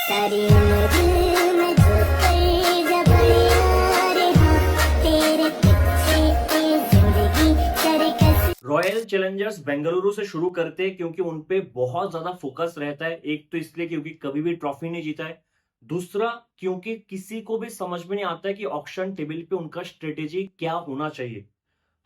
सारी उम्र दिल में धोकर जब रे हाँ तेरे पीछे ये जिंदगी करे कैसे। रॉयल चैलेंजर्स बेंगलुरु से शुरू करते हैं क्योंकि उन पे बहुत ज्यादा फोकस रहता है। एक तो इसलिए क्योंकि कभी भी ट्रॉफी नहीं जीता है, दूसरा क्योंकि किसी को भी समझ में नहीं आता है कि ऑक्शन टेबल पे उनका स्ट्रेटेजी क्या होना चाहिए।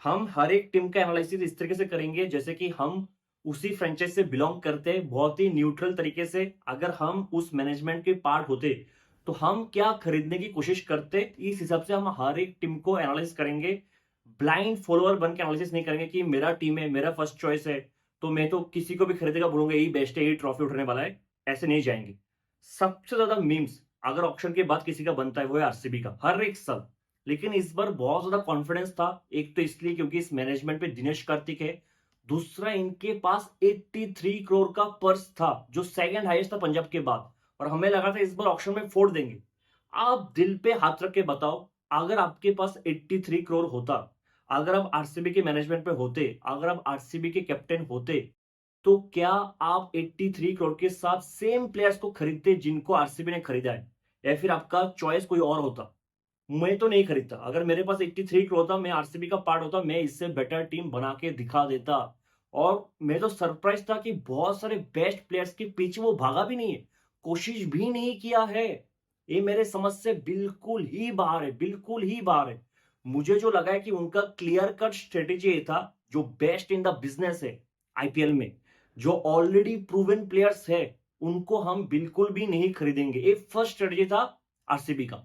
हम हर एक टीम का एनालिसिस इस तरीके से करेंगे जैसे कि हम उसी फ्रेंचाइज से बिलोंग करते हैं, बहुत ही न्यूट्रल तरीके से। अगर हम उस मैनेजमेंट के पार्ट होते तो हम क्या खरीदने की कोशिश करते, इस हिसाब से हम हर एक टीम को एनालाइज करेंगे। ब्लाइंड फॉलोअर बन के एनालिसिस नहीं करेंगे कि मेरा टीम है, मेरा फर्स्ट चॉइस है, तो मैं तो किसी को भी खरीदेगा बोलूंगा यही बेस्ट है, यही ट्रॉफी उठाने वाला है। ऐसे नहीं जाएंगे। सबसे ज्यादा मीम्स अगर ऑप्शन के बाद किसी का बनता है वो है आरसीबी का, हर एक साल। लेकिन इस बार बहुत ज्यादा कॉन्फिडेंस था। एक तो इसलिए क्योंकि इस मैनेजमेंट पे दिनेश कार्तिक है, दूसरा इनके पास 83 करोड़ का पर्स था जो सेकंड हाईएस्ट था पंजाब के बाद, और हमें लगा था इस बार ऑक्शन में फोड़ देंगे। आप दिल पे हाथ रख के बताओ, अगर आपके पास 83 करोड़ होता, अगर आप आरसीबी के मैनेजमेंट पे होते, अगर आप आरसीबी के कैप्टन होते, तो क्या आप 83 करोड़ के साथ सेम प्लेयर्स को खरीदते जिनको आरसीबी ने खरीदा है, या फिर आपका चॉइस कोई और होता? मैं तो नहीं खरीदता। अगर मेरे पास 83 करोड़ होता, मैं आरसीबी का पार्ट होता, मैं इससे बेटर टीम बना के दिखा देता। और मैं तो सरप्राइज था कि बहुत सारे बेस्ट प्लेयर्स के पीछे वो भागा भी नहीं है, कोशिश भी नहीं किया है। ये मेरे समझ से बिल्कुल ही बाहर है, बिल्कुल ही बाहर है। मुझे जो लगा है कि उनका क्लियर कट स्ट्रेटेजी ये था, जो बेस्ट इन द बिजनेस है आईपीएल में, जो ऑलरेडी प्रूवन प्लेयर्स है, उनको हम बिल्कुल भी नहीं खरीदेंगे। ये फर्स्ट स्ट्रेटेजी था आरसीबी का।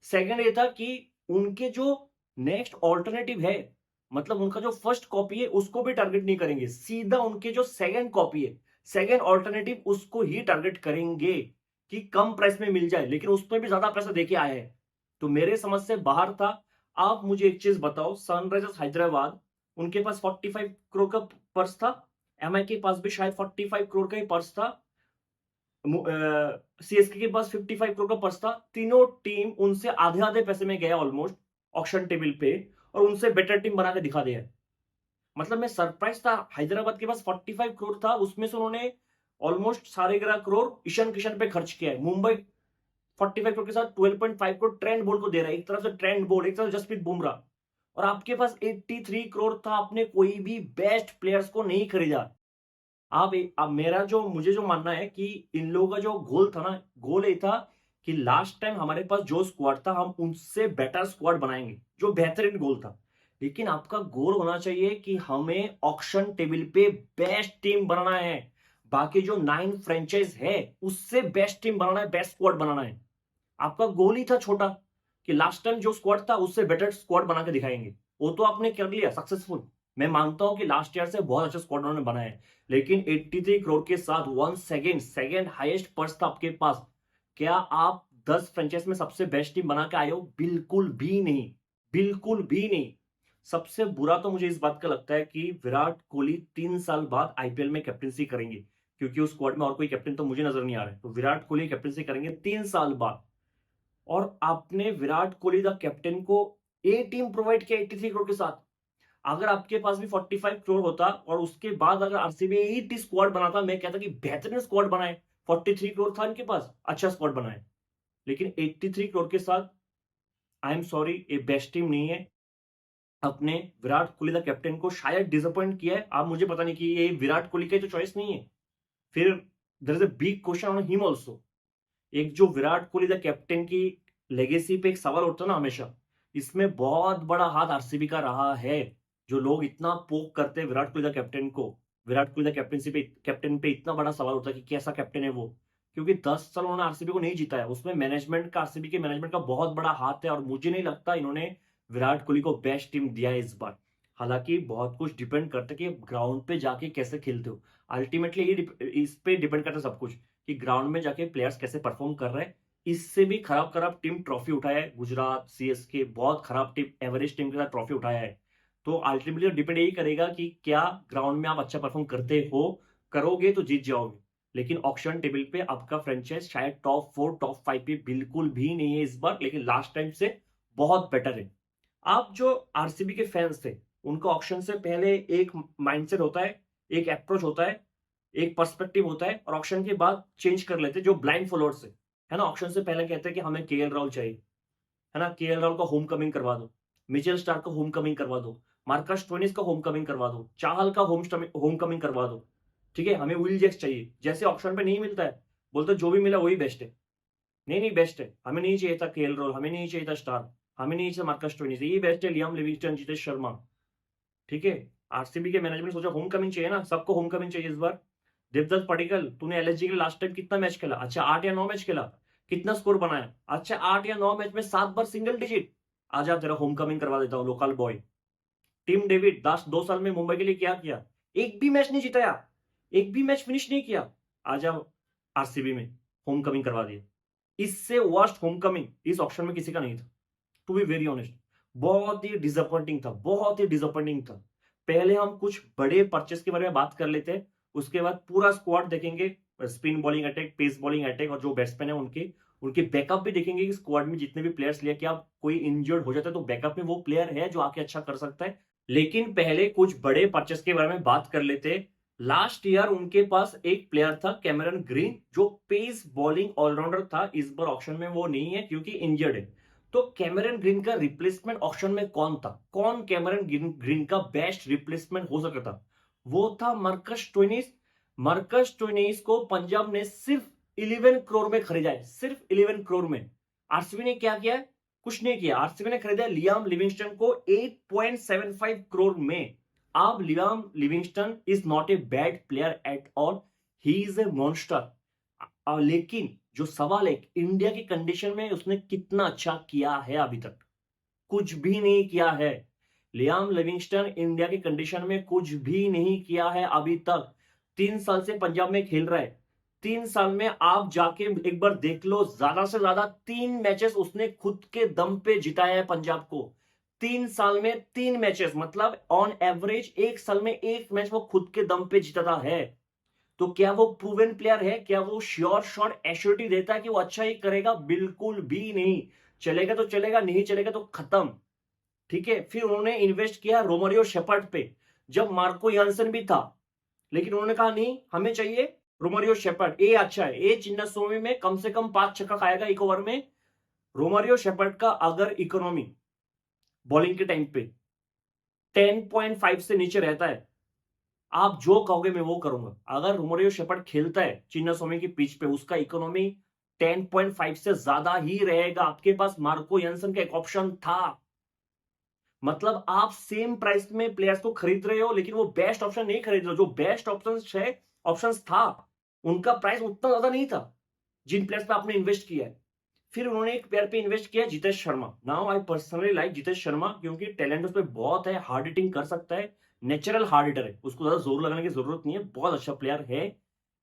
सेकंड ये था कि उनके जो नेक्स्ट ऑल्टरनेटिव है, मतलब उनका जो फर्स्ट कॉपी है उसको भी टारगेट नहीं करेंगे, सीधा उनके जो सेकंड कॉपी है, सेकंड ऑल्टरनेटिव, उसको ही टारगेट करेंगे कि कम प्राइस में मिल जाए, लेकिन उस पर भी ज्यादा पैसा देके आए हैं। तो मेरे समझ से बाहर था। आप मुझे एक चीज बताओ, सनराइजर्स हैदराबाद, उनके पास 45 करोड़ का पर्स था, एमआई के पास भी शायद 45 करोड़ का ही पर्स था, सीएसके के पास 55 करोड़ का पर्स था। तीनों टीम उनसे आधे आधे पैसे में गया ऑलमोस्ट ऑक्शन टेबल पे, और उनसे बेटर टीम बना के दिखा दिया। मतलब मैं सरप्राइज था। हैदराबाद के पास 45 करोड़ था, उसमें से उन्होंने ऑलमोस्ट 11.5 करोड़ ईशान किशन पे खर्च किया है। मुंबई 45 करोड़ के साथ 12.5 करोड़ ट्रेंड बोल्ट को दे रहा है, एक तरफ से ट्रेंड बोल्ट, एक तरफ जसप्रीत बुमराह। और आपके पास 83 करोड़ था, आपने कोई भी बेस्ट प्लेयर्स को नहीं खरीदा। अब मेरा जो मुझे जो मानना है कि इन लोगों का जो गोल था ना, गोल ये था कि लास्ट टाइम हमारे पास जो स्क्वाड था हम उनसे बेटर स्क्वाड बनाएंगे, जो बेहतरीन गोल था। लेकिन आपका गोल होना चाहिए कि हमें ऑक्शन टेबल पे बेस्ट टीम बनाना है, बाकी जो 9 फ्रेंचाइज है उससे बेस्ट टीम बनाना है, बेस्ट स्क्वाड बनाना है। आपका गोल ही था छोटा, कि लास्ट टाइम जो स्क्वाड था उससे बेटर स्क्वाड बना के दिखाएंगे। वो तो आपने कर लिया सक्सेसफुल। मैं मानता हूं कि लास्ट ईयर से बहुत अच्छा स्क्वाड उन्होंने बनाया है, लेकिन 83 करोड़ के साथ वन सेकंड हाईएस्ट पर्स था आपके पास। क्या आप 10 फ्रेंचाइज में सबसे बेस्ट टीम बना के आए हो? बिल्कुल भी नहीं, बिल्कुल भी नहीं। सबसे बुरा तो मुझे इस बात का लगता है कि विराट कोहली 3 साल बाद आईपीएल में कैप्टनसी करेंगे, क्योंकि उस स्क्वाड में और कोई कैप्टन तो मुझे नजर नहीं आ रहा है। तो विराट कोहली कैप्टनसी करेंगे 3 साल बाद, और आपने विराट कोहली द कैप्टन को ए टीम प्रोवाइड किया 83 करोड़ के साथ। अगर आपके पास भी 45 करोड़ होता और उसके बाद अगर आरसीबी 80 स्क्वाड बनाता, मैं कहता कि बेहतरीन स्क्वाड बनाए। 43 करोड़ था इनके पास, अच्छा स्क्वाड बनाए। लेकिन 83 करोड़ के साथ आई एम सॉरी, ये बेस्ट टीम नहीं है। अपने विराट कोहली द कैप्टन को शायद डिसअपॉइंट किया है। आप मुझे पता नहीं कि ये विराट कोहली का तो चॉइस नहीं है। फिर there is a big question on him also. एक जो विराट कोहली द कैप्टन की लेगेसी पे एक सवाल उठता है ना हमेशा, इसमें बहुत बड़ा हाथ आरसीबी का रहा है। जो लोग इतना पोक करते हैं विराट कोहली द कैप्टन को, विराट कोहली द कैप्टनसी पे, कैप्टन पे इतना बड़ा सवाल उठता है कि कैसा कैप्टन है वो, क्योंकि 10 साल उन्होंने आरसीबी को नहीं जीता है। उसमें मैनेजमेंट का, आरसीबी के मैनेजमेंट का बहुत बड़ा हाथ है, और मुझे नहीं लगता इन्होंने विराट कोहली को बेस्ट टीम दिया है इस बार। हालांकि बहुत कुछ डिपेंड करता है कि ग्राउंड पे जाके कैसे खेलते हो। अल्टीमेटली ये इस पे डिपेंड करता है सब कुछ, कि ग्राउंड में जाके प्लेयर्स कैसे परफॉर्म कर रहे हैं। इससे भी खराब खराब टीम ट्रॉफी उठाया है, गुजरात, सीएसके, बहुत खराब टीम, एवरेज टीम के साथ ट्रॉफी उठाया है। तो अल्टीमेटली डिपेंड यही करेगा कि क्या ग्राउंड में आप अच्छा परफॉर्म करते हो, करोगे तो जीत जाओगे। लेकिन ऑक्शन टेबल पे आपका फ्रेंचाइज शायद टॉप 4 टॉप 5 पे बिल्कुल भी नहीं है इस बार, लेकिन लास्ट टाइम से बहुत बेटर है। आप जो आरसीबी के फैंस थे, उनका ऑक्शन से पहले एक माइंडसेट होता है, एक अप्रोच होता है, एक पर्सपेक्टिव होता है, और ऑक्शन के बाद चेंज कर लेते, जो ब्लाइंड फॉलोअर्स है। है ना, ऑक्शन से पहले कहते हैं कि हमें केएल राहुल चाहिए, है ना, केएल राहुल का होम कमिंग करवा दो, मिचेल स्टार्क का होम कमिंग करवा दो, मार्कस स्टोइनिस का होम कमिंग करवा दो, चाहल का होम कमिंग करवा दो, ठीक है, हमें विल जैक्स चाहिए, जैसे ऑक्शन पे नहीं मिलता है बोलते जो भी मिला वही बेस्ट है, नहीं बेस्ट है, हमें नहीं चाहिए था केएल राहुल, हमें नहीं चाहिए था स्टार, हमें नहीं चाहिए मार्कस स्टोइनिस, ये बेस्ट है लियाम लिविंगस्टन, जितेश शर्मा, ठीक है। आरसीबी के मैनेजमेंट सोचा होम कमिंग चाहिए ना, सबको होम कमिंग चाहिए इस बार। देवदत्त पडिक्कल, तूने एलएसजी के लास्ट टाइम कितना मैच खेला, अच्छा 8 या 9 मैच खेला, कितना स्कोर बनाया, अच्छा 8 या 9 मैच में 7 बार सिंगल डिजिट, आजा तेरा होम कमिंग करवा देता हूँ local boy. Team David last 2 साल में मुंबई के लिए क्या किया, एक भी मैच नहीं जिताया, एक भी मैच फिनिश नहीं किया, आजा आरसीबी में होम कमिंग करवा दिया। इससे वर्स्ट होम कमिंग इस ऑप्शन में किसी का नहीं था, टू बी वेरी ऑनेस्ट। बहुत ही डिसअपॉइंटिंग था, बहुत ही डिसअपॉइंटिंग था। पहले हम कुछ बड़े परचेस के बारे में बात कर लेते हैं, उसके बाद पूरा स्क्वाड देखेंगे, spin bowling attack, pace bowling attack, और जो बैट्समैन है उनके उनके बैकअप भी देखेंगे कि स्क्वाड में जितने भी प्लेयर्स लिया, क्या कोई इंजर्ड हो जाता है तो बैकअप में वो प्लेयर है जो आके अच्छा कर सकता है। लेकिन पहले कुछ बड़े परचेस के बारे में बात कर लेते हैं। लास्ट ईयर उनके पास एक प्लेयर था कैमेरन ग्रीन, जो पेस बॉलिंग ऑलराउंडर था, इस बार ऑक्शन में वो नहीं है क्योंकि इंजर्ड है। तो कैमेरन ग्रीन का रिप्लेसमेंट ऑक्शन में कौन था, कौन कैमेरन ग्रीन का बेस्ट रिप्लेसमेंट हो सकता था, वो था मार्कस स्टोइनिस। मार्कस स्टोइनिस को पंजाब ने सिर्फ 11 करोड़ में खरीदा है, सिर्फ 11 करोड़ में। आरसीबी ने क्या किया, कुछ नहीं किया, आरसीबी ने खरीदा लियाम लिविंगस्टन को 8.75 करोड़ में। अब Liam Livingstone is not a bad player at all, he is a monster. लेकिन जो सवाल है, इंडिया की कंडीशन में उसने कितना अच्छा किया है, अभी तक कुछ भी नहीं किया है। लियाम लिविंगस्टन इंडिया की कंडीशन में कुछ भी नहीं किया है अभी तक। 3 साल से पंजाब में खेल रहा है, 3 साल में आप जाके एक बार देख लो, ज्यादा से ज्यादा 3 मैचेस उसने खुद के दम पे जिताया है पंजाब को। 3 साल में 3 मैचेस, मतलब ऑन एवरेज 1 साल में 1 मैच वो खुद के दम पे जिताता है। तो क्या वो प्रूवन प्लेयर है, क्या वो श्योर शॉट एश्योरिटी देता है कि वो अच्छा ही करेगा, बिल्कुल भी नहीं। चलेगा तो चलेगा, नहीं चलेगा तो खत्म, ठीक है। फिर उन्होंने इन्वेस्ट किया रोमरियो शेपर्ड पे, जब मार्को यानसन भी था, लेकिन उन्होंने कहा नहीं, हमें चाहिए रोमरियो शेपर्ड, ए अच्छा है, ए चिन्नास्वामी में कम से कम 5 छक्का खाएगा एक ओवर में। रोमरियो शेपर्ड का अगर इकोनॉमी बॉलिंग के टाइम पे 10.5 से नीचे रहता है, आप जो कहोगे मैं वो करूंगा। अगर रोमरियो शेपर्ड खेलता है चिन्नास्वामी की पिच पे, उसका इकोनॉमी 10.5 से ज्यादा ही रहेगा। आपके पास मार्को यानसन का एक ऑप्शन था, मतलब आप सेम प्राइस में प्लेयर्स को खरीद रहे हो, लेकिन वो बेस्ट ऑप्शन नहीं खरीद रहे हो। जो बेस्ट ऑप्शंस था, उनका प्राइस उतना ज्यादा नहीं था जिन प्लेयर्स पे आपने इन्वेस्ट किया है। फिर उन्होंने एक प्लेयर पे इन्वेस्ट किया, Jitesh Sharma. Now I personally like Jitesh Sharma, क्योंकि टैलेंट उस पे बहुत है, हार्ड हिटिंग कर सकता है, नेचुरल हार्ड हिटर है, उसको ज्यादा जोर लगाने की जरूरत नहीं है, बहुत अच्छा प्लेयर है।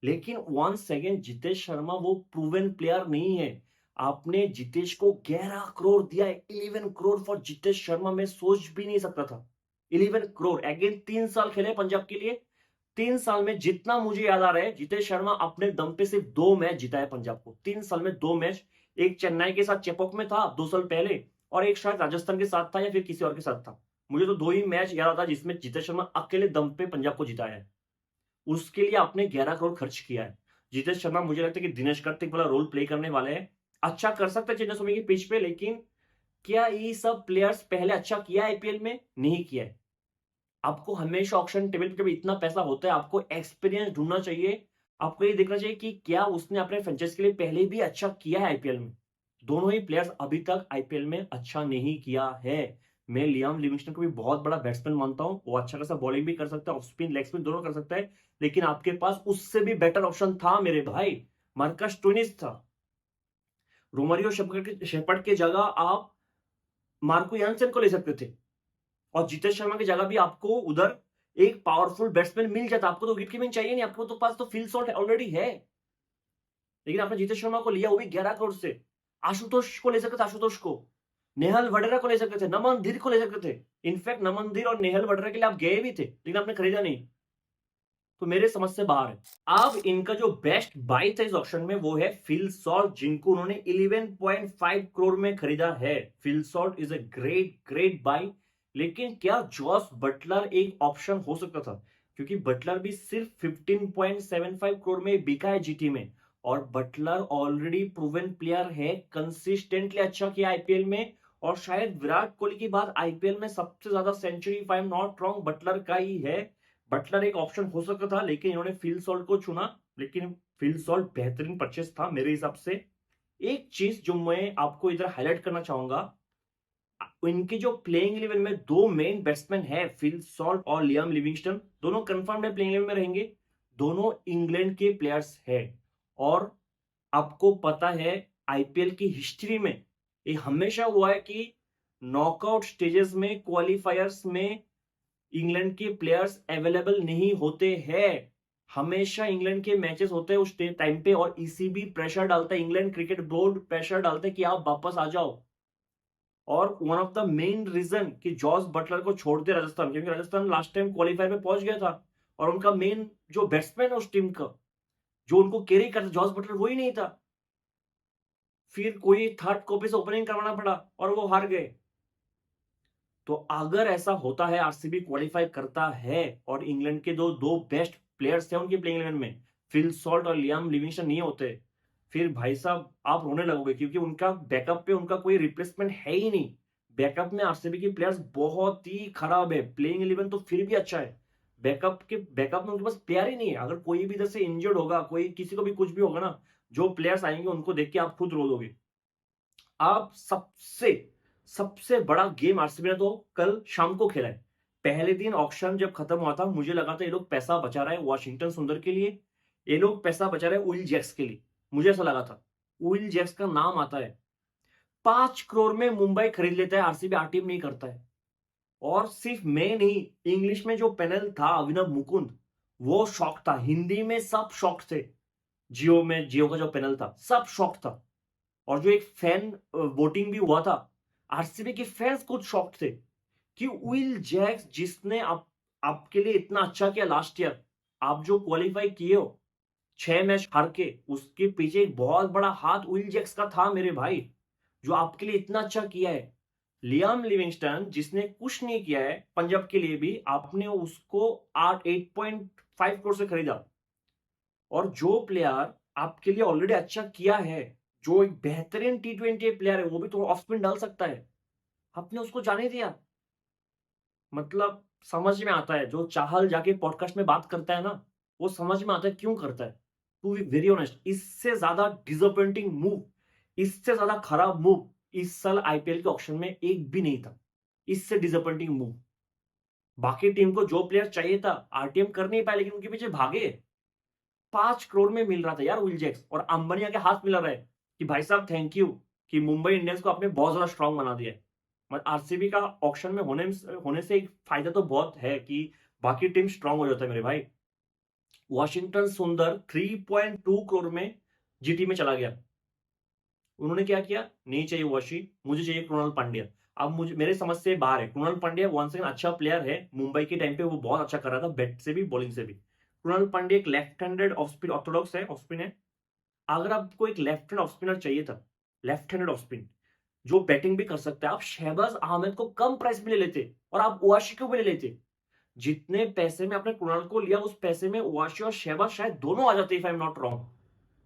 लेकिन वन सेकेंड, जितेश शर्मा वो प्रूवन प्लेयर नहीं है। आपने जितेश को 11 करोड़ दिया है, 11 करोड़ फॉर जितेश शर्मा, मैं सोच भी नहीं सकता था। 11 करोड़ अगेन, 3 साल खेले पंजाब के लिए, 3 साल में जितना मुझे याद आ रहा है, जितेश शर्मा अपने दम पे सिर्फ 2 मैच जिताए पंजाब को, 3 साल में 2 मैच। एक चेन्नई के साथ चेपॉक में था 2 साल पहले, और एक शायद राजस्थान के साथ था या फिर किसी और के साथ था। मुझे तो 2 ही मैच याद आता जिसमें जितेश शर्मा अकेले दम पे पंजाब को जिताया है। उसके लिए आपने 11 करोड़ खर्च किया है। जितेश शर्मा मुझे लगता है कि दिनेश कार्तिक वाला रोल प्ले करने वाले हैं, अच्छा कर सकते हैं चिन्नास्वामी की पिच पे, लेकिन क्या ये सब प्लेयर्स पहले अच्छा किया आईपीएल में, नहीं किया है। आपको हमेशा ऑक्शन टेबल पे जब इतना पैसा होता है, आपको एक्सपीरियंस ढूंढना चाहिए, आपको ये देखना चाहिए कि क्या उसने अपने फ्रेंचाइज के लिए पहले भी अच्छा किया है आईपीएल में। दोनों ही प्लेयर्स अभी तक आईपीएल में अच्छा नहीं किया है। मैं लियाम लिविंगस्टन को भी बहुत बड़ा बैट्समैन मानता हूं, वो अच्छा खासा बॉलिंग भी कर सकता है, ऑफ स्पिन लेग स्पिन दोनों कर सकता है, लेकिन आपके पास उससे भी बेटर ऑप्शन था मेरे भाई, मार्कस स्टोइनिस था। रोमरियो शेपर्ड के जगह आप मार्को यानसन को ले सकते थे, और जितेश शर्मा की जगह भी आपको उधर एक पावरफुल बैट्समैन मिल जाता। आपको तो विकेट कीपिंग चाहिए नहीं, आपको तो पास तो फिल शॉट ऑलरेडी है, लेकिन आपने जितेश शर्मा को लिया, वो भी 11 करोड़ से। आशुतोष को ले सकते थे, आशुतोष को, नेहल वडेरा को ले सकते थे, नमन धीर को ले सकते थे। इनफैक्ट नमन धीर और नेहल वडेरा के लिए आप गए भी थे, लेकिन आपने खरीदा नहीं, तो मेरे समझ से बाहर है। अब इनका जो बेस्ट बाय था इस ऑक्शन में, वो है फिल सॉल्ट, जिनको उन्होंने 11.5 करोड़ में खरीदा है। Phil Salt is a great buy. लेकिन क्या जॉस बटलर एक ऑप्शन हो सकता था, क्योंकि बटलर भी सिर्फ 15.75 करोड़ में बिका है जीटी में, और बटलर ऑलरेडी प्रूवन प्लेयर है, कंसिस्टेंटली अच्छा किया आईपीएल में, और शायद विराट कोहली के बाद आईपीएल में सबसे ज्यादा century, if I am not wrong, Buttler का ही है। बटलर एक ऑप्शन हो सकता था, लेकिन इन्होंने फिल सॉल्ट को चुना, लेकिन फिल सॉल्ट बेहतरीन परचेस था मेरे हिसाब से। एक चीज जो मैं आपको इधर हाईलाइट करना चाहूंगा, इनके जो प्लेइंग 11 में दो मेन बैट्समैन है, फिल सॉल्ट और लियाम लिविंगस्टन, दोनों कंफर्म है प्लेइंग 11 में रहेंगे, दोनों इंग्लैंड के प्लेयर्स है। और आपको पता है आईपीएल की हिस्ट्री में ये हमेशा हुआ है कि नॉकआउट स्टेजेस में, क्वालिफायर्स में इंग्लैंड के प्लेयर्स अवेलेबल नहीं होते हैं। हमेशा इंग्लैंड के मैचेस होते हैं उस टाइम पे, और ईसीबी प्रेशर डालता है, इंग्लैंड क्रिकेट बोर्ड प्रेशर डालता है कि आप वापस आ जाओ। और one of the main reason कि जॉस बटलर को छोड़ दे राजस्थान, क्योंकि राजस्थान लास्ट टाइम क्वालिफायर में पहुंच गया था, और उनका मेन जो बैट्समैन है उस टीम का, जो उनको कैरी करता जॉस बटलर, वही नहीं था। फिर कोई थर्ड कॉपी से ओपनिंग करवाना पड़ा और वो हार गए। तो अगर ऐसा होता है, आरसीबी क्वालिफाई करता है और इंग्लैंड के दो बेस्ट प्लेयर्स थे उनके प्लेइंग 11 में, फिल सॉल्ट और लियाम लिविंगस्टन नहीं होते, फिर भाई साहब आप रोने लगोगे, क्योंकि उनका बैकअप पे उनका कोई रिप्लेसमेंट है ही नहीं। बैकअप में आरसीबी के प्लेयर्स बहुत ही खराब है, प्लेइंग 11 तो फिर भी अच्छा है, बैकअप में उनके पास प्लेयर ही नहीं है। अगर कोई भी इधर से इंजर्ड होगा, कोई किसी को भी कुछ भी होगा ना, जो प्लेयर्स आएंगे उनको देख के आप खुद रो दोगे। आप सबसे बड़ा गेम आरसीबी ने तो कल शाम को खेला है। पहले दिन ऑक्शन जब खत्म हुआ था, मुझे लगा था ये लोग पैसा बचा रहा है वाशिंगटन सुंदर के लिए, ये लोग पैसा बचा रहे हैं विल जैक्स के लिए, मुझे ऐसा लगा था। विल जैक्स का नाम आता है, 5 करोड़ में मुंबई खरीद लेता है, आरसीबी आरटीएम नहीं करता है। और सिर्फ मैं नहीं, इंग्लिश में जो पैनल था अभिनव मुकुंद, वो शॉक था, हिंदी में सब शॉक थे, जियो का जो पैनल था सब शॉक था। और जो एक फैन वोटिंग भी हुआ था, आरसीबी के फैंस खुद शॉक्ड थे कि विल जैक्स, जिसने आपके लिए इतना अच्छा किया लास्ट ईयर, आप जो क्वालिफाई किए हो 6 मैच हार के, उसके पीछे एक बहुत बड़ा हाथ विल जैक्स का था मेरे भाई, जो आपके लिए इतना अच्छा किया है। लियाम लिविंगस्टन जिसने कुछ नहीं किया है पंजाब के लिए भी, आपने उसको 8.5 करोड़ से खरीदा। और जो प्लेयर आपके लिए ऑलरेडी अच्छा किया है, जो एक बेहतरीन टी20 प्लेयर है, वो भी तो ऑफ स्पिन डाल सकता है, आपने उसको जाने दिया। मतलब समझ में आता है, जो चाहल जाके पॉडकास्ट में बात करता है ना, वो समझ में आता है क्यों करता है। टू बी वेरी ऑनेस्ट, इससे ज्यादा डिसअपॉइंटिंग मूव, इससे ज्यादा खराब मूव इस साल आईपीएल के ऑक्शन में एक भी नहीं था। इससे डिसअपॉइंटिंग मूव, बाकी टीम को जो प्लेयर चाहिए था आरटीएम कर नहीं पाए, लेकिन उनके पीछे भागे। 5 करोड़ में मिल रहा था यार विल जैक्स, और अंबानी के हाथ मिला रहा है कि भाई साहब थैंक यू कि मुंबई इंडियंस को आपने बहुत ज्यादा स्ट्रांग बना दिया है। मतलब आरसीबी का ऑक्शन में होने से एक फायदा तो बहुत है कि बाकी टीम स्ट्रांग हो जाता है मेरे भाई। वॉशिंगटन सुंदर 3.2 करोड़ में जीटी में चला गया। उन्होंने क्या किया, नहीं चाहिए वॉशी, मुझे चाहिए कृणाल पांड्या। अब मुझे मेरे समझ से बाहर है, कृणाल पांड्या वंस अगेन अच्छा प्लेयर है, मुंबई के टाइम पे वो बहुत अच्छा कर रहा था, बैट से भी बॉलिंग से भी। कृणाल पांड्या एक left handed off spin Orthodox है, ऑफ स्पिन है। अगर आपको एक लेफ्ट हैंड ऑफ स्पिनर चाहिए था, लेफ्ट हैंडेड ऑफ स्पिन जो बैटिंग भी कर सकता है, आप शहबाज अहमद को कम प्राइस में ले लेते और आप ओवाशी को भी ले लेते। जितने पैसे में आपने कृणाल को लिया, उस पैसे में ओवाशी और शहबाज शायद दोनों आ जाते, if I am not wrong.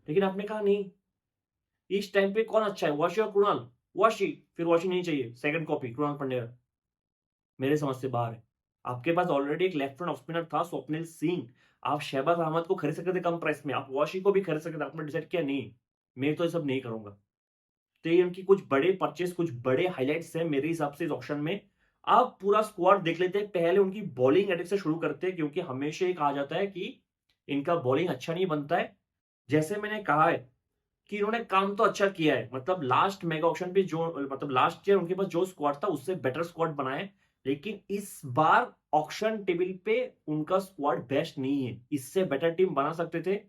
लेकिन आपने कहा नहीं, इस टाइम पे कौन अच्छा है, ओवाशी और कृणाल? ओवाशी, फिर ओवाशी नहीं चाहिए, सेकंड कॉपी कृणाल पांड्या मेरे समझ से बाहर है। आपके पास ऑलरेडी एक लेफ्ट हैंड ऑफ स्पिनर था स्वप्निल सिंह, आप शहबाज अहमद को खरीद सकते थे कम प्राइस में, आप ओवाशी को भी खरीद सकते थे, आपने डिसाइड किया नहीं, मैं तो ये सब नहीं करूंगा। तो ये उनकी कुछ बड़े परचेस, कुछ बड़े हाइलाइट्स हैं मेरे हिसाब से इस ऑक्शन में। आप पूरा स्क्वाड देख लेते हैं, पहले उनकी बॉलिंग अटैक से शुरू करते हैं, क्योंकि हमेशा ये कहा जाता है कि इनका बॉलिंग अच्छा नहीं बनता है। जैसे मैंने कहा है कि इन्होंने काम तो अच्छा किया है, मतलब लास्ट मेगा ऑक्शन पे जो, मतलब लास्ट ईयर उनके पास जो स्क्वाड था उससे बेटर स्क्वाड बनाया है, लेकिन इस बार ऑक्शन टेबल पे उनका स्क्वाड बेस्ट नहीं है, इससे बेटर टीम बना सकते थे।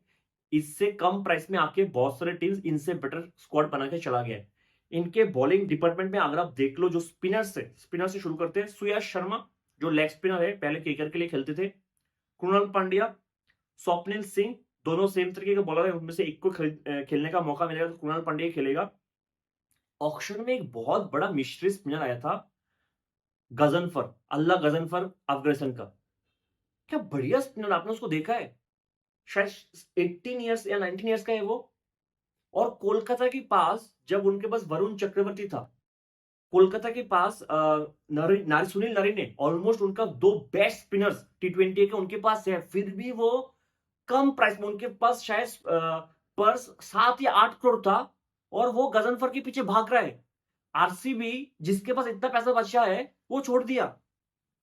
इससे कम प्राइस में आके बहुत सारे टीम्स इनसे बेटर स्क्वाड बना के चला गया है। इनके बॉलिंग डिपार्टमेंट में अगर आप देख लो, जो स्पिनर से शुरू करते हैं, सुयश शर्मा जो लेग स्पिनर है, पहले केकेआर के लिए खेलते थे, कृणाल पांड्या, स्वप्निल सिंह, दोनों सेम तरीके के बॉलर है, उनमें से एक को खेलने का मौका मिलेगा तो कृणाल पांड्या खेलेगा। ऑक्शन में एक बहुत बड़ा मिस्ट्री स्पिनर आया था, गजनफर, अल्लाह गजनफर अफगानिस्तान का। क्या बढ़िया स्पिनर, आपने उसको देखा है? शायद 18 ईयर्स या 19 ईयर्स का है वो, और कोलकाता के पास जब उनके पास वरुण चक्रवर्ती था, कोलकाता के पास सुनील नरीन ऑलमोस्ट उनका 2 बेस्ट स्पिनर्स टी20 के उनके पास है, फिर भी वो कम प्राइस में उनके पास शायद पर्स 7 या 8 करोड़ था और वो गजनफर के पीछे भाग रहा है। आरसीबी जिसके पास इतना पैसा बचा है वो छोड़ दिया।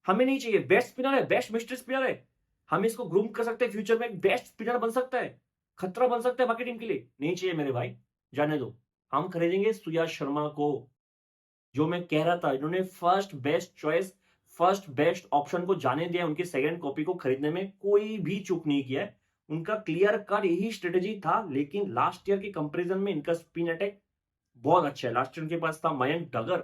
हमें नहीं चाहिए, बेस्ट स्पिनर है, बेस्ट मिस्ट्री स्पिनर है, हम इसको ग्रूम कर सकते हैं, फ्यूचर में एक बेस्ट स्पिनर बन सकता है, खतरा बन सकता है बाकी टीम के लिए। नहीं चाहिए मेरे भाई, जाने दो। हम खरीदेंगे सुयश शर्मा को। जो मैं कह रहा था, इन्होंने first best choice, first best option को जाने दिया, उनकी सेकंड कॉपी को खरीदने में कोई भी चूक नहीं किया है। उनका क्लियर कट यही स्ट्रेटेजी था, लेकिन लास्ट ईयर के कंपैरिजन में इनका स्पिन अटैक बहुत अच्छा है। लास्ट ईयर उनके पास था मयंक डगर,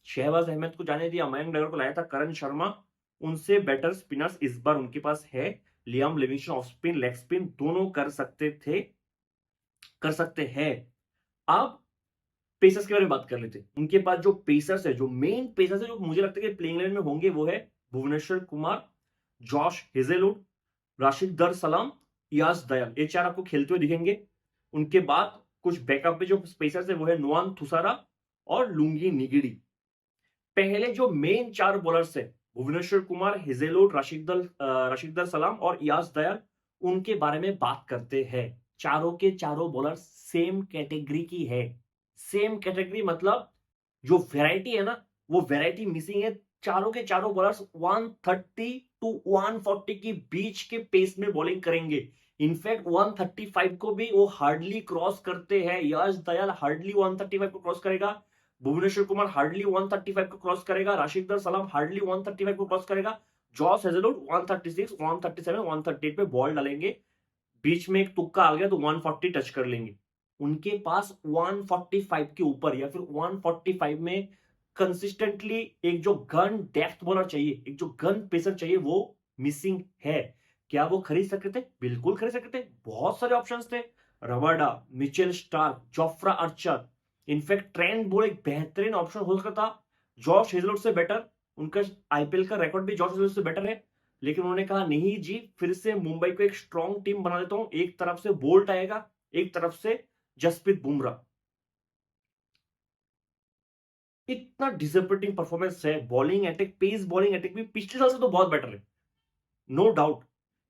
शहबाज अहमद को जाने दिया, मयंक डगर को लाया था करण शर्मा, उनसे बेटर स्पिनर्स इस बार उनके पास है। Liam Livingstone off spin, leg spin दोनों कर सकते थे, कर सकते हैं। अब पेसर्स के बारे में बात कर लेते हैं। उनके पास जो पेसर्स है, जो मेन पेसर्स है, जो मुझे लगता है कि प्लेइंग इलेवन में होंगे, वो है भुवनेश्वर कुमार, जॉश हेजलवुड, राशिद दर सलाम, यास दयाल, ये 4 आपको खेलते हुए दिखेंगे। उनके बाद कुछ बैकअप पे जो पेसर्स है वो है नुआन थुसारा और लुंगी निगिड़ी। पहले जो मेन 4 बॉलर्स है, भुवनेश्वर कुमार, हेजलवुड, राशिद दर सलाम और यास दयाल, उनके बारे में बात करते हैं। चारों के चारों बॉलर सेम कैटेगरी की है। सेम कैटेगरी मतलब जो वैरायटी है ना, वो वैरायटी मिसिंग है। चारों के चारों बॉलर्स 130 टू 140 के बीच के पेस में बॉलिंग करेंगे। इनफैक्ट 135 को भी वो हार्डली क्रॉस करते हैं। यश दयाल हार्डली 135 को क्रॉस करेगा, भुवनेश्वर कुमार हार्डली 135 को क्रॉस करेगा, राशिद सलाम हार्डली 135 को क्रॉस करेगा, जॉस हेजलवुड 136, 137, 138 पे बॉल डालेंगे। बीच में एक तुक्का आ गया तो 140 टच कर लेंगे। उनके पास 145 के ऊपर या फिर 145 में कंसिस्टेंटली एक जो गन डेप्थ बॉलर चाहिए, एक जो गन पेसर चाहिए, वो मिसिंग है। क्या वो खरीद सकते थे? बिल्कुल खरीद सकते थे, बहुत सारे ऑप्शंस थे। रवाडा, Mitchell Starc, Jofra Archer, in fact Trent बोल एक बेहतरीन ऑप्शन हो सकता था, जॉश हेजलवुड से बेटर। उनका आईपीएल का रिकॉर्ड भी जॉश हेजलवुड से बेटर है, लेकिन उन्होंने कहा नहीं जी, फिर से मुंबई को एक स्ट्रॉन्ग टीम बना देता हूं। एक तरफ से बोल्ट आएगा, एक तरफ से जसप्रीत बुमराह। इतना डिसअपॉइंटिंग परफॉर्मेंस है। Bowling attack, pace bowling attack भी पिछले साल से तो बहुत बेटर है, नो डाउट,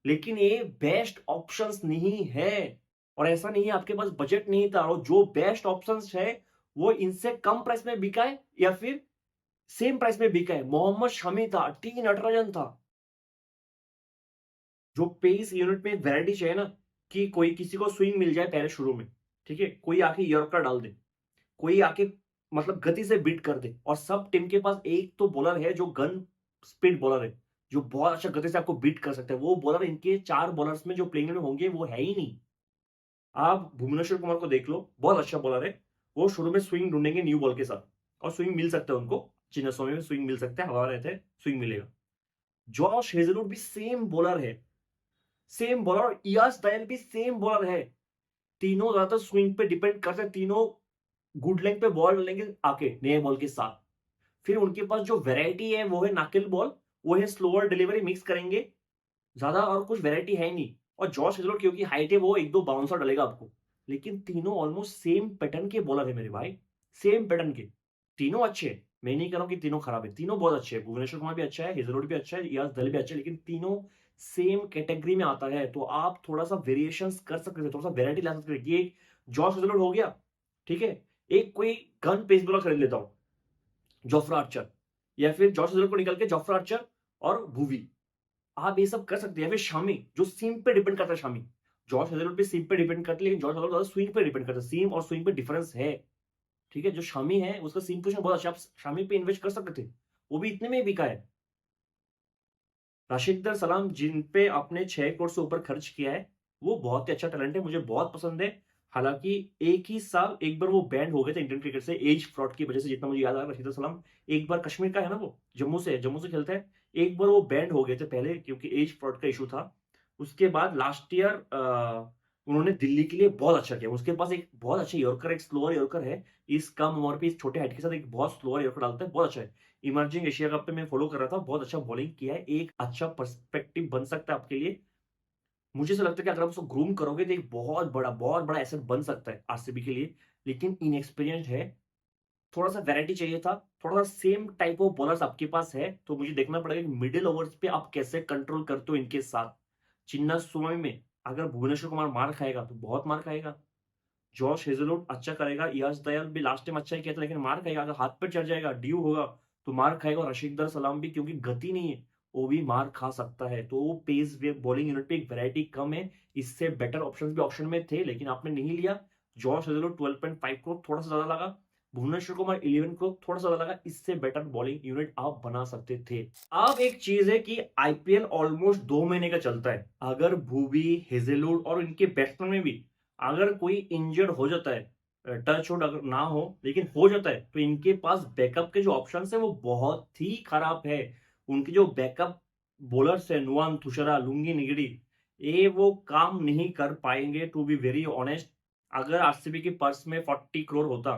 लेकिन ये बेस्ट ऑप्शंस नहीं है। और ऐसा नहीं है आपके पास बजट नहीं था, और जो बेस्ट ऑप्शंस है वो इनसे कम प्राइस में बिका है या फिर सेम प्राइस में बिका है। मोहम्मद शमी था, टी नटराजन था। जो पेस यूनिट में एक वैरायटी चाहिए ना, कि कोई किसी को स्विंग मिल जाए पहले शुरू में, ठीक है, कोई आके यॉर्कर डाल दे, कोई आके मतलब गति से बीट कर दे। और सब टीम के पास एक तो बॉलर है जो गन स्पीड बॉलर है, जो बहुत अच्छा गति से आपको बीट कर सकते हैं। वो बॉलर इनके 4 बॉलर्स में जो प्लेइंग में होंगे वो है ही नहीं। आप भुवनेश्वर कुमार को देख लो, बहुत अच्छा बॉलर है। वो शुरू में स्विंग ढूंढेंगे न्यू बॉल के साथ, और स्विंग मिल सकता है उनको, चिन्नस्वामी में स्विंग मिल सकता है, हवा रहते हैं, स्विंग मिलेगा। जॉश हेजलवुड भी सेम बॉलर है, सेम बॉलर, और इयास दयाल भी सेम बॉलर है। तीनों ज्यादातर स्विंग पे डिपेंड करते हैं, तीनों गुड लेंथ पे बॉल डालेंगे आके नए बॉल के साथ। फिर उनके पास जो वैरायटी है वो है नाकिल बॉल, वो है स्लोअर डिलीवरी, मिक्स करेंगे, ज्यादा और कुछ वैरायटी है नहीं। और जॉश हेजलवुड क्योंकि हाइट है, वो 1-2 बाउंसर डालेगा आपको। लेकिन तीनों ऑलमोस्ट सेम पैटर्न के बॉलर है मेरे भाई, सेम पैटर्न के। तीनों अच्छे हैं, मैं नहीं कह रहा हूं कि तीनों खराब है, तीनों बहुत अच्छे हैं। भुवनेश्वर कुमार भी अच्छा है, हेजलवुड भी अच्छा है, इयास दल भी अच्छा है, लेकिन तीनों सेम कैटेगरी में आता है। तो आप थोड़ा सा वेरिएशन कर सकते थे, थोड़ा सा वेरायटी ला सकते थे। ये जॉश हेजलवुड हो गया, ठीक है, एक कोई गन पेस बॉलर खरीद लेता हूं, जोफ्रा आर्चर, या फिर जॉश हेजलवुड को निकल के जोफ्रा आर्चर और भुवी, आप ये सब कर सकते हैं। फिर शामी, जो सीम पे डिपेंड करता है, शामी, जॉश हेजलवुड पे सीम पे डिपेंड करती है, लेकिन जॉश हेजलवुड ज्यादा स्विंग पे डिपेंड करता है। सीम और स्विंग पे डिफरेंस है, ठीक है। जो शामी है उसका सीम पोजीशन बहुत अच्छा, आप शामी पे इन्वेस्ट कर सकते थे, वो भी इतने में ही बिका है। राशिद सलाम, जिन पे आपने 6 करोड़ से ऊपर खर्च किया है, वो बहुत ही अच्छा टैलेंट है, मुझे बहुत पसंद है। हालांकि एक ही साल एक बार वो बैंड हो गए थे इंडियन क्रिकेट से, एज फ्रॉड की वजह से, जितना मुझे याद आ रहा है। राशिद सलाम एक बार, कश्मीर का है ना वो, जम्मू से खेलता है, एक बार वो बैंड हो गए थे पहले, क्योंकि एज फ्रॉड का इशू था। उसके बाद लास्ट ईयर उन्होंने दिल्ली के लिए बहुत अच्छा किया। उसके पास एक बहुत अच्छा यॉर्कर, एक स्लोअर यॉर्कर है, इस कम उम्र पे, इस छोटे हाइट के साथ एक बहुत स्लोअर यॉर्कर डालता है, बहुत अच्छा है। इमर्जिंग एशिया कप पे मैं फॉलो कर रहा था, बहुत अच्छा बॉलिंग किया है, एक अच्छा पर्सपेक्टिव बन सकता है आपके लिए। मुझे ऐसा लगता है कि अगर आप उसको ग्रूम करोगे तो एक बहुत बड़ा एसेट बन सकता है आरसीबी के लिए, लेकिन इनएक्सपीरियंस्ड है। थोड़ा-सा वैरायटी चाहिए था, थोड़ा-सा सेम टाइप ऑफ बॉलर्स आपके पास है, तो मुझे देखना पड़ेगा कि मिडल ओवर्स पे आप कैसे कंट्रोल करते हो इनके साथ। चिन्नास्वामी में अगर भुवनेश्वर कुमार मार खाएगा, तो बहुत मार खाएगा। जॉश हेज़लवुड अच्छा करेगा, यश दयाल भी लास्ट टाइम अच्छा ही किया था, लेकिन मार खाएगा। अगर हाथ पे चढ़ जाएगा, ड्यू होगा, तो मार खाएगा। और रशीदर सलाम भी, क्योंकि गति नहीं है, वो भी मार खा सकता है। तो वो पेस वे बॉलिंग यूनिट पे एक वैरायटी कम है, इससे बेटर ऑप्शंस भी ऑप्शन में थे, लेकिन आपने नहीं लिया। जॉश हेज़लवुड 12.5 करोड़ थोड़ा-सा ज़्यादा लगा। भुवनेश्वर कुमार 11 करोड़ थोड़ा-सा ज़्यादा लगा, इससे बेटर बॉलिंग यूनिट आप बना सकते थे। अब एक चीज़ है कि आईपीएल ऑलमोस्ट 2 महीने का चलता है। अगर भुवी, हेज़लवुड और इनके बैट्समैन में भी अगर कोई इंजर्ड हो जाता है, टच वुड अगर ना हो, लेकिन हो जाता है, तो इनके पास बैकअप के जो ऑप्शंस है वो बहुत ही खराब है। उनके जो बैकअप बॉलर्स है, नुआन थुशरा, लुंगी निगड़ी, ये वो काम नहीं कर पाएंगे, टू बी वेरी ऑनेस्ट। अगर आरसीबी के पर्स में 40 करोड़ होता,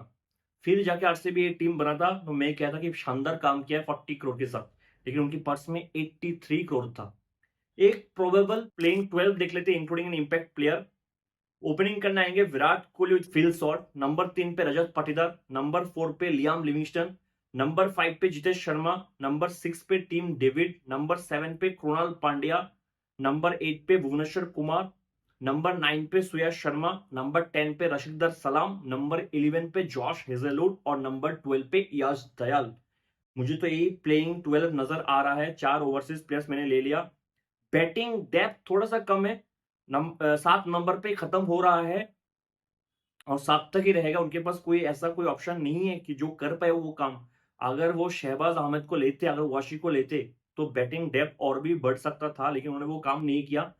फिर जाके आरसीबी एक टीम बना था, तो मैं कहता कि शानदार काम किया है 40 करोड़ के साथ, लेकिन उनके पर्स में 83 करोड़ था। एक प्रोबेबल प्लेइंग 12 देख लेते, including an impact player. Opening करने आएंगे Virat Kohli with Phil Salt, number 3 पे रजत पाटीदार, नंबर 4 पे लियाम लिविंगस्टन, नंबर 5 पे जितेश शर्मा, नंबर 6 पे टीम डेविड, नंबर 7 पे कृणाल पांड्या, नंबर 8 पे भुवनेश्वर कुमार, नंबर 9 पे सुयश शर्मा, नंबर 10 पे रशीदर सलाम, नंबर 11 पे जॉश हेजलवुड और नंबर 12 पे यश दयाल। मुझे तो यही प्लेइंग 12 नजर आ रहा है। 4 ओवरसीज प्लेयर्स मैंने ले लिया। बैटिंग डेप्थ थोड़ा सा कम है, 7 नंबर पे खत्म हो रहा है और 7 तक ही रहेगा। उनके पास कोई ऐसा कोई ऑप्शन नहीं है कि जो कर पाए वो काम। अगर वो शहबाज अहमद को लेते, अगर वाशी को लेते, तो बैटिंग डेप्थ और भी बढ़ सकता था, लेकिन उन्होंने वो काम नहीं किया।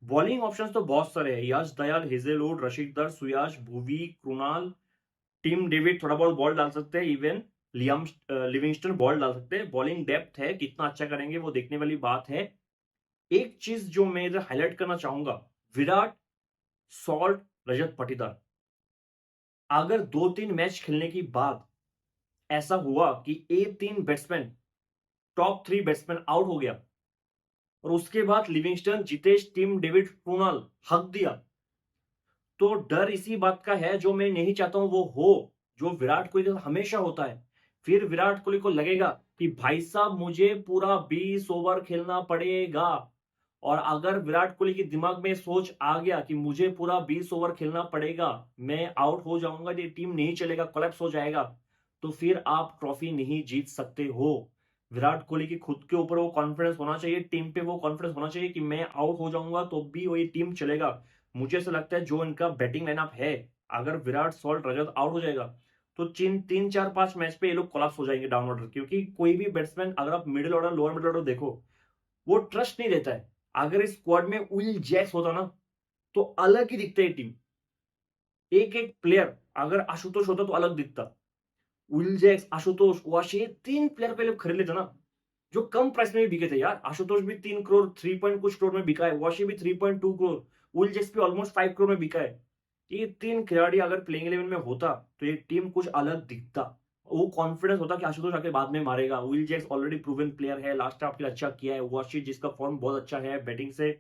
बॉलिंग ऑप्शंस तो बहुत सारे हैं, यश दयाल, हेजलवुड, रशीदर, सुयाश, भुवी, कृणाल, टीम डेविड थोड़ा बहुत बॉल डाल सकते हैं, इवन लियाम लिविंगस्टन बॉल डाल सकते हैं। बॉलिंग डेप्थ है, कितना अच्छा करेंगे वो देखने वाली बात है। एक चीज जो मैं इधर हाईलाइट करना चाहूंगा, विराट, सॉल्ट, रजत पाटीदार, अगर 2-3 मैच खेलने के बाद ऐसा हुआ कि ये 3 बैट्समैन, टॉप 3 बैट्समैन आउट हो गया और उसके बाद Livingstone, Jitesh, team David, Krunal हक दिया, तो डर इसी बात का है जो मैं नहीं चाहता हूं वो हो, जो विराट कोहली के साथ हमेशा होता है। फिर विराट कोहली को लगेगा कि भाई साहब मुझे पूरा 20 ओवर खेलना पड़ेगा, और अगर विराट कोहली के दिमाग में सोच आ गया कि मुझे पूरा 20 ओवर खेलना पड़ेगा, मैं आउट हो जाऊंगा, ये टीम नहीं चलेगा, कोलैप्स हो जाएगा, तो फिर आप ट्रॉफी नहीं जीत सकते हो। विराट कोहली की खुद के ऊपर वो कॉन्फिडेंस होना चाहिए, टीम पे वो कॉन्फिडेंस होना चाहिए कि मैं आउट हो जाऊंगा तो भी वही टीम चलेगा। मुझे ऐसा लगता है जो इनका बैटिंग लाइनअप है, अगर विराट, सॉल्ट, रजत आउट हो जाएगा, तो 3-4-5 मैच पे ये लोग कोलैप्स हो जाएंगे डाउन ऑर्डर, क्योंकि कोई भी बैट्समैन, अगर आप middle order, lower middle order देखो, वो ट्रस्ट नहीं देता है। अगर इस स्क्वाड में विल जैक्स होता ना, तो अलग ही दिखता है टीम। एक एक प्लेयर, अगर आशुतोष होता तो अलग दिखता। विल जैक्स, आशुतोष, वाशी, ये 3 प्लेयर पहले खरीद लेते ना, जो कम प्राइस में भी बिके थे यार। आशुतोष भी 3 करोड़ 3 पॉइंट कुछ करोड़ में बिका है, वाशी भी 3.2 करोड़, विल जैक्स भी ऑलमोस्ट 5 करोड़ में बिका है। ये 3 खिलाड़ी अगर प्लेइंग 11 में होता, तो ये टीम कुछ अलग दिखता। वो कॉन्फिडेंस होता कि आशुतोष आके बाद में मारेगा। Will Jacks already proven player है, लास्ट हाफ के लिए अच्छा किया है। वाशी जिसका फॉर्म बहुत अच्छा है, बैटिंग से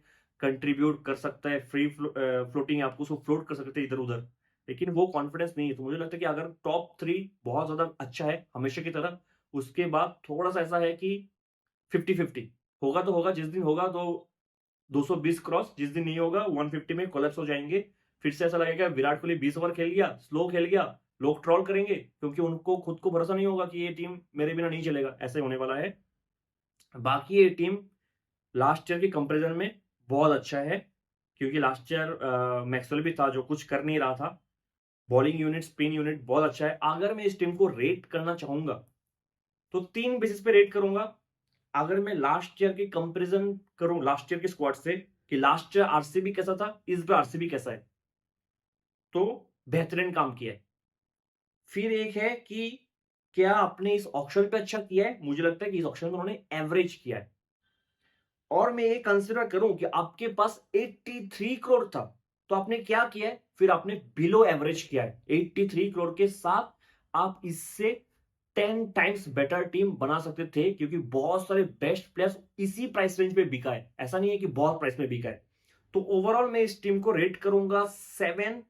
कंट्रीब्यूट कर सकता है, फ्री फ्लोटिंग, आपको उसको फ्लोट कर सकते हैं इधर उधर, लेकिन वो कॉन्फिडेंस नहीं है। तो मुझे लगता है कि अगर टॉप 3 बहुत ज्यादा अच्छा है हमेशा की तरह, उसके बाद थोड़ा सा ऐसा है कि 50-50 होगा, तो होगा, जिस दिन होगा तो 220 क्रॉस, जिस दिन नहीं होगा 150 में कोलैप्स हो जाएंगे। फिर से ऐसा लगेगा विराट कोहली 20 ओवर खेल गया, स्लो खेल गया, लोग ट्रोल करेंगे, क्योंकि उनको खुद को भरोसा नहीं होगा कि ये टीम मेरे बिना नहीं चलेगा, ऐसे होने वाला है। बाकी ये टीम लास्ट ईयर के कंपैरिजन में बहुत अच्छा है, क्योंकि लास्ट ईयर मैक्सवेल भी था जो कुछ कर नहीं रहा था। बॉलिंग यूनिट, स्पिन यूनिट बहुत अच्छा है। अगर मैं इस टीम को रेट करना चाहूंगा, तो 3 बेसिस पे रेट करूंगा। अगर मैं लास्ट ईयर की कंपैरिजन करूं लास्ट ईयर के स्क्वाड से, कि लास्ट ईयर आरसीबी कैसा था, इस बार आरसीबी कैसा है, तो बेहतरीन काम किया है। फिर एक है कि क्या आपने इस ऑक्शन पे अच्छा किया है, मुझे लगता है कि इस ऑक्शन में उन्होंने एवरेज किया है। और मैं ये कंसिडर करूं कि आपके पास 83 करोड़ था, तो आपने क्या किया है, फिर आपने बिलो एवरेज किया है। 83 करोड़ के साथ आप इससे 10 टाइम्स बेटर टीम बना सकते थे, क्योंकि बहुत सारे बेस्ट प्लेयर्स इसी प्राइस रेंज पे बिका है। ऐसा नहीं है कि बहुत प्राइस में बिका है। तो ओवरऑल मैं इस टीम को रेट करूंगा 7,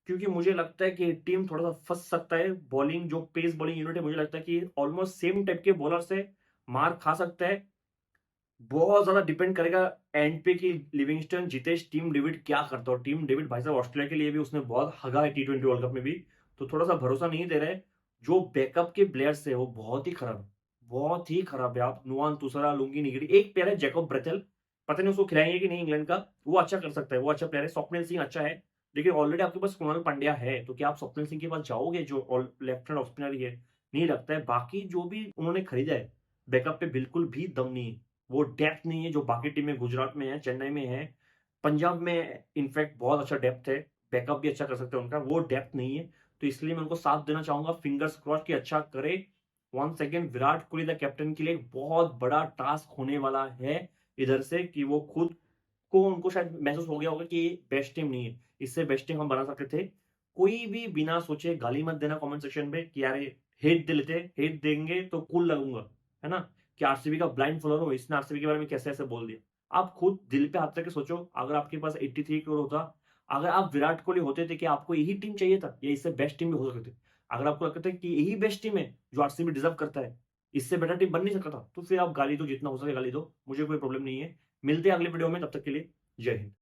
क्योंकि मुझे लगता है कि टीम थोड़ा सा फंस सकता है। बॉलिंग जो पेस बॉलिंग यूनिट है, मुझे लगता है कि ऑलमोस्ट सेम टाइप के बॉलर से मार खा सकता है। बहुत ज्यादा डिपेंड करेगा एंड पे कि लिविंगस्टन, जितेश, टीम डेविड क्या करता है। टीम डेविड भाई साहब ऑस्ट्रेलिया के लिए भी उसने बहुत हगा है T20 वर्ल्ड कप में भी, तो थोड़ा सा भरोसा नहीं दे रहा है। जो बैकअप के प्लेयर्स है वो बहुत ही खराब है, बहुत ही खराब है। आप नुआन तुसरा, लुंगी निगरी, एक प्लेयर है जैकब ब्रेथेल, पता नहीं उसको खिलाएंगे कि नहीं इंग्लैंड का, वो अच्छा कर सकता है, वो अच्छा प्लेयर है। स्वप्निल सिंह अच्छा है, लेकिन ऑलरेडी आपके पास कुणाल पांड्या है, तो क्या आप स्वप्निल सिंह के पास जाओगे जो लेफ्ट हैंड ऑफ स्पिनर ही है? नहीं लगता है। बाकी जो भी उन्होंने खरीदा है बैकअप पे बिल्कुल भी दम नहीं है, वो डेप्थ नहीं है जो बाकी टीमें गुजरात में है, चेन्नई में है, पंजाब में इनफैक्ट बहुत अच्छा डेप्थ है, बैकअप भी अच्छा कर सकते हैं उनका, वो डेप्थ नहीं है। तो इसलिए मैं उनको साथ देना चाहूंगा, फिंगर्स क्रॉस कि अच्छा करे। Once again Virat Kohli the captain के लिए एक बहुत बड़ा टास्क होने वाला है इधर से, कि वो खुद को, उनको शायद महसूस हो गया होगा कि ये बेस्ट टीम नहीं है, इससे बेस्ट टीम हम बना सकते थे। कोई भी बिना सोचे गाली मत देना कमेंट सेक्शन पे कि यार ये हेट दे लेते, हेट देंगे तो कूल लगूंगा, है ना, कि आरसीबी का ब्लाइंड फॉलोअर हूँ, इसने आरसीबी के बारे में कैसे ऐसे बोल दिया। आप खुद दिल पे हाथ रख के सोचो, अगर आपके पास 83 करोड़ होता, अगर आप विराट कोहली होते थे, कि आपको यही टीम चाहिए था या इससे बेस्ट टीम भी हो सकती थी? अगर आपको लगता है कि यही बेस्ट टीम है जो आरसीबी डिजर्व करता है, इससे बेटर टीम बन नहीं सकता था, तो फिर आप गाली दो, जितना हो सके गाली दो, मुझे कोई प्रॉब्लम नहीं है। मिलते हैं अगले वीडियो में, तब तक के लिए जय हिंद।